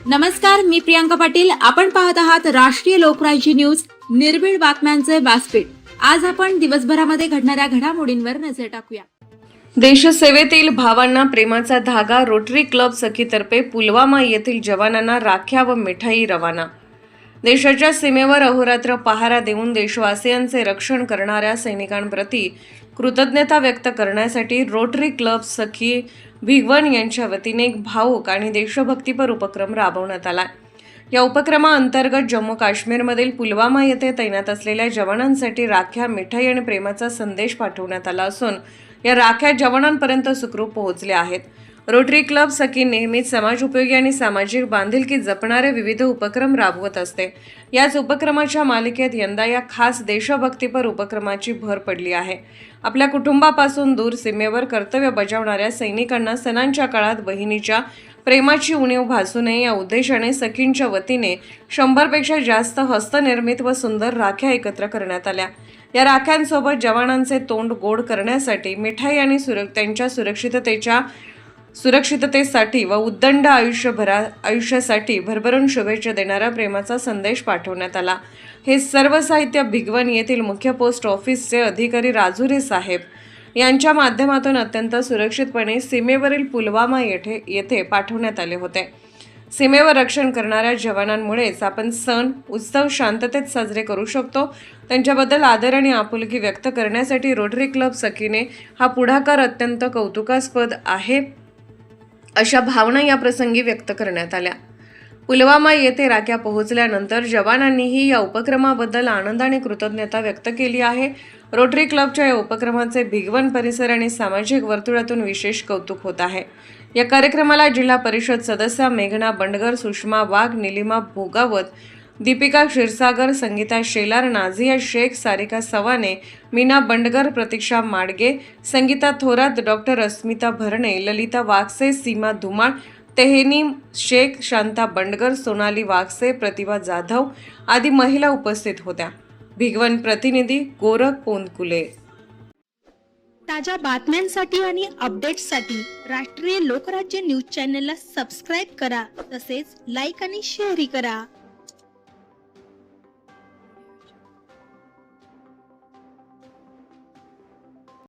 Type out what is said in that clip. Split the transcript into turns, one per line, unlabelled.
नमस्कार, मी प्रियांका पाटील. आपण पाहत आहात राष्ट्रीय लोकराज्य न्यूज, निर्भीड बातम्यांचे व्यासपीठ. आज आपण दिवसभरामध्ये घडणाऱ्या घडामोडींवर नजर टाकूया.
देशसेवेतील भावांना प्रेमाचा धागा. रोटरी क्लब सखीतर्फे पुलवामा येथील जवानांना राख्या व मिठाई रवाना. देशाच्या सीमेवर अहोरात्र पहारा देऊन देशवासियांचे रक्षण करणाऱ्या सैनिकांप्रती कृतज्ञता व्यक्त करण्यासाठी रोटरी क्लब सखी भिगवण यांच्या वतीने एक भावूक आणि देशभक्तीपर उपक्रम राबवण्यात आला. या उपक्रमाअंतर्गत जम्मू काश्मीरमधील पुलवामा येथे तैनात असलेल्या जवानांसाठी राख्या, मिठाई आणि प्रेमाचा संदेश पाठवण्यात आला असून या राख्या जवानांपर्यंत सुखरूप पोहोचल्या आहेत. रोटरी क्लब सखी नेहमीच समाजोपयोगी आणि सामाजिक बांधिलकी जपणारे विविध उपक्रम राबवत असते. याच उपक्रमाच्या मालिकेत यंदा या खास देशभक्तीपर उपक्रमाची भर पडली आहे. आपल्या कुटुंबापासून दूर सीमेवर कर्तव्य बजावणाऱ्या सैनिकांना सणांच्या काळात बहिणीच्या प्रेमाची उणीव भासू नये या उद्देशाने सखींच्या वतीने 100पेक्षा जास्त हस्तनिर्मित व सुंदर राख्या एकत्र करण्यात आल्या. या राख्यांसोबत जवानांचे तोंड गोड करण्यासाठी मिठाई आणि त्यांच्या सुरक्षिततेसाठी व उद्दंड आयुष्यासाठी भरभरून शुभेच्छा देणारा प्रेमाचा संदेश पाठवण्यात आला. हे सर्व साहित्य भिगवण येथील मुख्य पोस्ट ऑफिसचे अधिकारी राजुरी साहेब यांच्या माध्यमातून अत्यंत सुरक्षितपणे सीमेवरील पुलवामा येथे पाठवण्यात आले होते. सीमेवर रक्षण करणाऱ्या जवानांमुळेच आपण सण उत्सव शांततेत साजरे करू शकतो. त्यांच्याबद्दल आदर आणि आपुलकी व्यक्त करण्यासाठी रोटरी क्लब सखीने हा पुढाकार अत्यंत कौतुकास्पद आहे अशा भावना या प्रसंगी व्यक्त करण्यात आल्या. पुलवामा येथे राख्या पोहोचल्यानंतर जवानांनीही या उपक्रमाबद्दल आनंद आणि कृतज्ञता व्यक्त केली आहे. रोटरी क्लबच्या या उपक्रमाचे भिगवण परिसर आणि सामाजिक वर्तुळातून विशेष कौतुक होत आहे. या कार्यक्रमाला जिल्हा परिषद सदस्य मेघना बंडगर, सुषमा वाघ, निलिमा भोगावत, दीपिका क्षीरसागर, संगीता शेलार, नाझिया शेख, सारिका सवाने, मीना बंडगर, प्रतीक्षा माडगे, संगीता थोरात, डॉक्टर अस्मिता भरणे, ललिता वाघसे, सीमा धुमाळ, तेहनीम शेख, शांता बंडगर, सोनाली वाघसे, प्रतिभा जाधव आदी महिला उपस्थित होत्या. भिगवण प्रतिनिधी गोरख पोंदकुले.
ताज्या बातम्यांसाठी आणि अपडेट्ससाठी राष्ट्रीय लोकराज्य न्यूज चॅनलला सबस्क्राईब करा, तसेच लाईक आणि शेअरही करा.